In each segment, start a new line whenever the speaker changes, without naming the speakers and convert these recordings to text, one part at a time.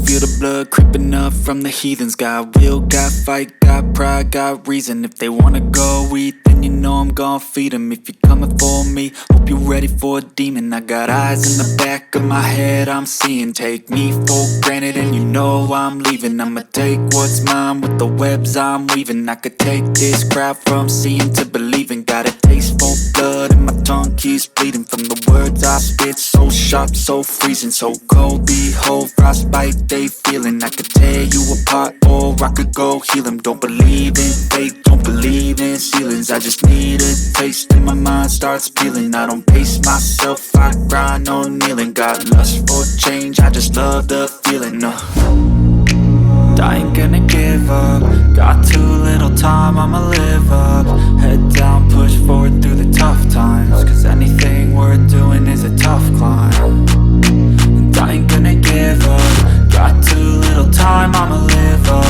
feel the blood creeping up from the heathens. Got will, got fight, got pride, got reason. If they wanna go eat, then you know I'm gon' feed them. If you're coming for me, hope you're ready for a demon. I got eyes in the back of my head, I'm seeing. Take me for granted and you know I'm leaving. I'ma take what's mine with the webs I'm weaving. I could take this crowd from seeing to believing. Got a taste for blood and my tongue keeps bleeding from the words I spit. So sharp, so freezing, so cold. Behold, frostbite they feeling. I could tear you apart or I could go heal them. Don't believe in fate, don't believe in ceilings. I just need a taste and my mind starts peeling. I don't pace myself, I grind on kneeling. Got lust for change, I just love the feeling. I ain't gonna give up. Got too little time, I'ma live up. Head down, push forward through the tough times. Cause anything worth doing is a tough climb. And I ain't gonna give up. Got too little time, I'ma live up.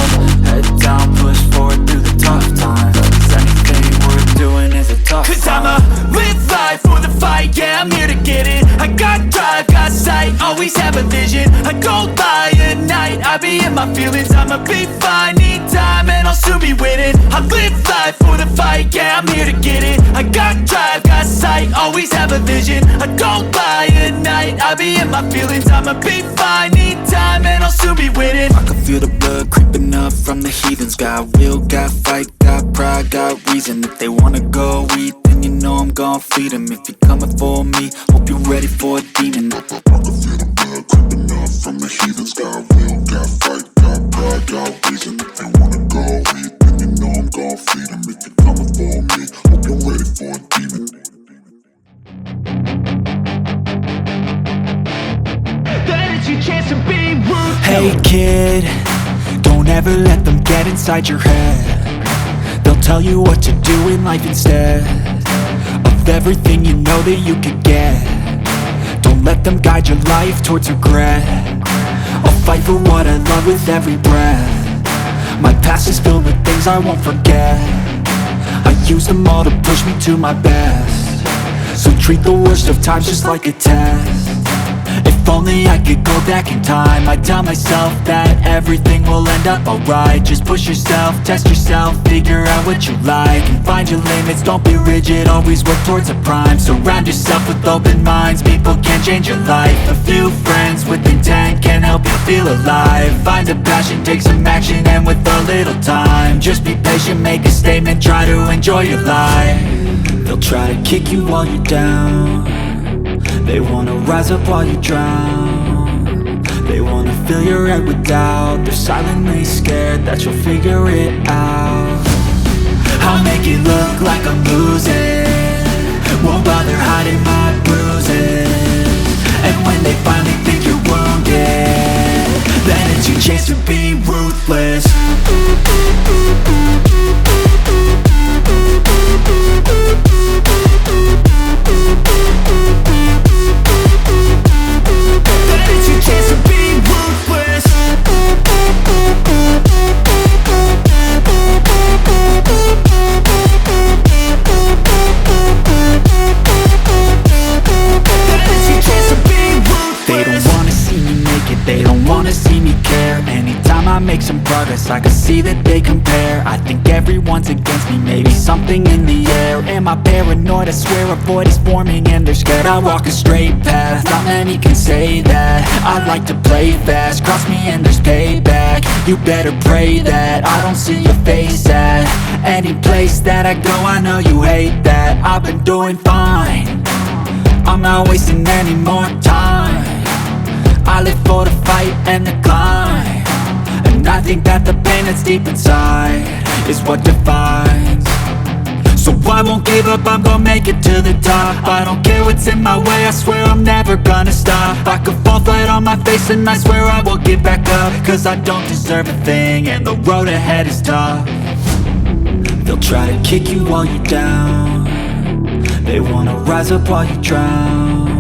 Head down, push forward through the tough times. Cause anything worth doing is a tough climb.
Cause I'ma live life for the fight, yeah, I'm here to get it. I got drive, got sight, always have a vision. I go by at night, I be in my feelings. I'ma be fine, need time, and I'll soon be winning. I live life for the fight, yeah, I'm here to get it. I got drive, got sight, always have a vision. I go by at night, I be in my feelings. I'ma be fine, need time, and I'll soon be winning.
I can feel the blood creeping up from the heathens. Got will, got fight, got pride, got reason. If they wanna go eat, then you know I'm gon' feed them. If you're coming for me, hope you're ready for a demon. I can feel the blood creeping up from the heathens. Got will, got fight, got pride, got reason. If they wanna go eat, then you know I'm gon' feed them. If you're coming for me, hope you're ready for a demon.
That is your chance to be ruthless.
Hey kid, don't ever let them get inside your head. They'll tell you what to do in life instead of everything you know that you could get. Don't let them guide your life towards regret. I'll fight for what I love with every breath. My past is filled with things I won't forget. I use them all to push me to my best. So treat the worst of times just like a test. If only I could go back in time, I'd tell myself that everything will end up alright. Just push yourself, test yourself, figure out what you like, and find your limits, don't be rigid, always work towards a prime. Surround yourself with open minds, people can change your life. A few friends with intent can help you feel alive. Find a passion, take some action, and with a little time, just be patient, make a statement, try to enjoy your life. They'll try to kick you while you're down. They wanna rise up while you drown. They wanna fill your head with doubt. They're silently scared that you'll figure it out. I'll make it look like I'm losing, won't bother hiding my bruises. And when they finally think you're wounded, then it's your chance to be ruthless. They don't wanna see me care. Anytime I make some progress, I can see that they compare. I think everyone's against me, maybe something in the air. Am I paranoid? I swear a void is forming and they're scared I walk a straight path. Not many can say that. I like to play fast, cross me and there's payback. You better pray that I don't see your face at any place that I go. I know you hate that. I've been doing fine, I'm not wasting any more time. I live for the fight and the climb, and I think that the pain that's deep inside is what defines. So I won't give up, I'm gonna make it to the top. I don't care what's in my way, I swear I'm never gonna stop. I could fall flat on my face and I swear I will get back up. Cause I don't deserve a thing and the road ahead is tough. They'll try to kick you while you're down. They wanna rise up while you drown.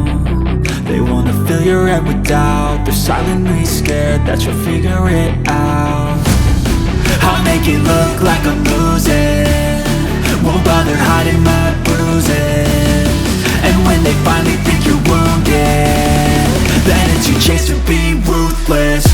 They wanna fill your head with doubt. They're silently scared that you'll figure it out. I'll make it look like I'm losing, won't bother hiding my bruises. And when they finally think you're wounded, then it's your chance to be ruthless.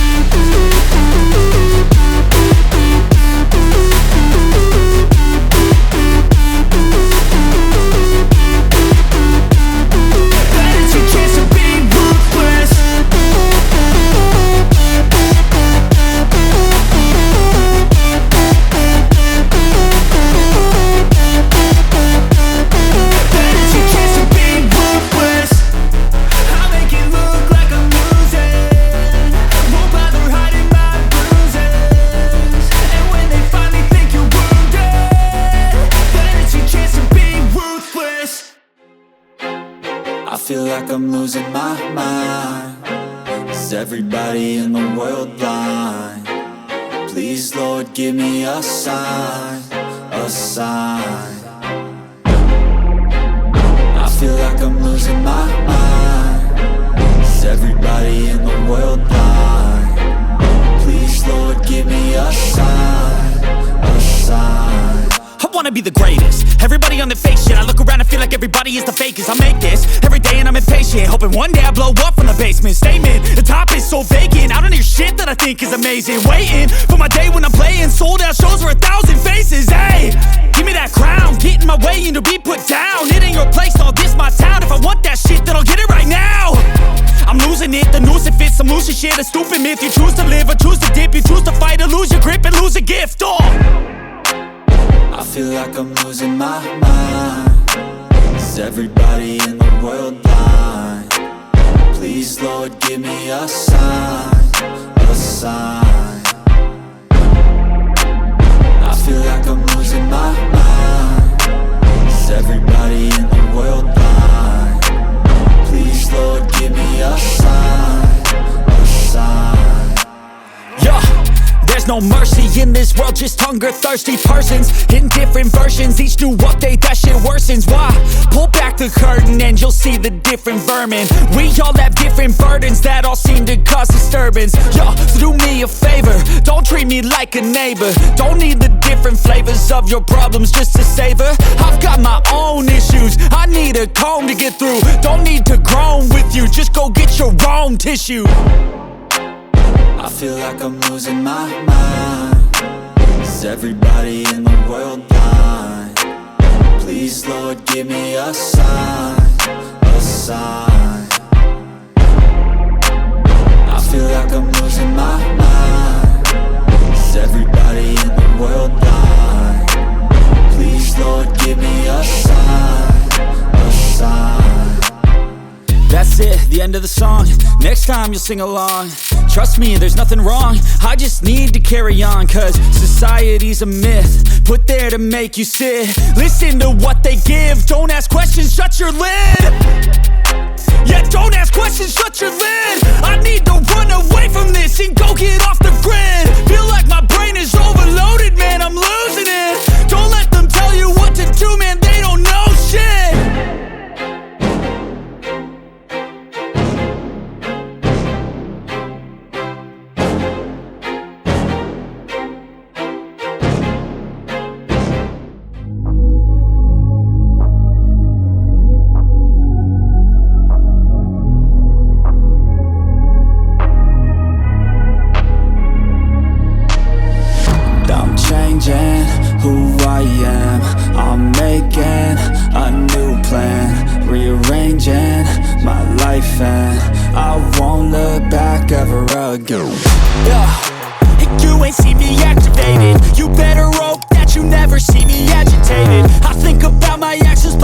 feel like I'm losing my mind. Is everybody in the world blind? Please, Lord, give me a sign, a sign. I feel like I'm losing my mind. Is everybody in the world blind? Please, Lord, give me a sign, a sign.
I wanna be the greatest. Everybody on the fake shit. I look around and feel like everybody is the fakest. I make this every day and I'm impatient, hoping one day I blow up from the basement. Statement, the top is so vacant. I don't hear shit that I think is amazing. Waiting for my day when I'm playing sold out shows for 1,000 faces. Hey, give me that crown, get in my way and to be put down. It ain't your place, all this my town. If I want that shit, then I'll get it right now. I'm losing it, the noose it fits. I'm losing shit, a stupid myth. You choose to live or choose to dip. You choose to fight or lose your grip and lose a gift.
I feel like I'm losing my mind. Is everybody in the world blind? Please, Lord, give me a sign, a sign. I feel like I'm losing my mind. Is everybody in the world blind? Please, Lord, give me a sign, a sign.
Yeah. There's no mercy in this world, just hunger-thirsty persons in different versions. Each new update, that shit worsens. Why? Pull back the curtain and you'll see the different vermin. We all have different burdens that all seem to cause disturbance. Yo, so do me a favor, don't treat me like a neighbor. Don't need the different flavors of your problems just to savor. I've got my own issues, I need a comb to get through. Don't need to groan with you, just go get your own tissue.
I feel like I'm losing my mind. Is everybody in the world blind? Please, Lord, give me a sign, a sign. I feel like I'm losing my mind. Is everybody in the world blind? Please, Lord, give me a sign, a sign.
That's it, the end of the song. Next time you'll sing along. Trust me, there's nothing wrong. I just need to carry on, cause society's a myth put there to make you sit. Listen to what they give. Don't ask questions, shut your lid. Yeah, don't ask questions, shut your lid. I need to run away from this and go get off the grid. Feel like my brain is overloaded, man, I'm losing it. Don't let them tell you what to do, man, they don't know shit.
Who I am, I'm making a new plan, rearranging my life and I won't look back ever again. Yeah.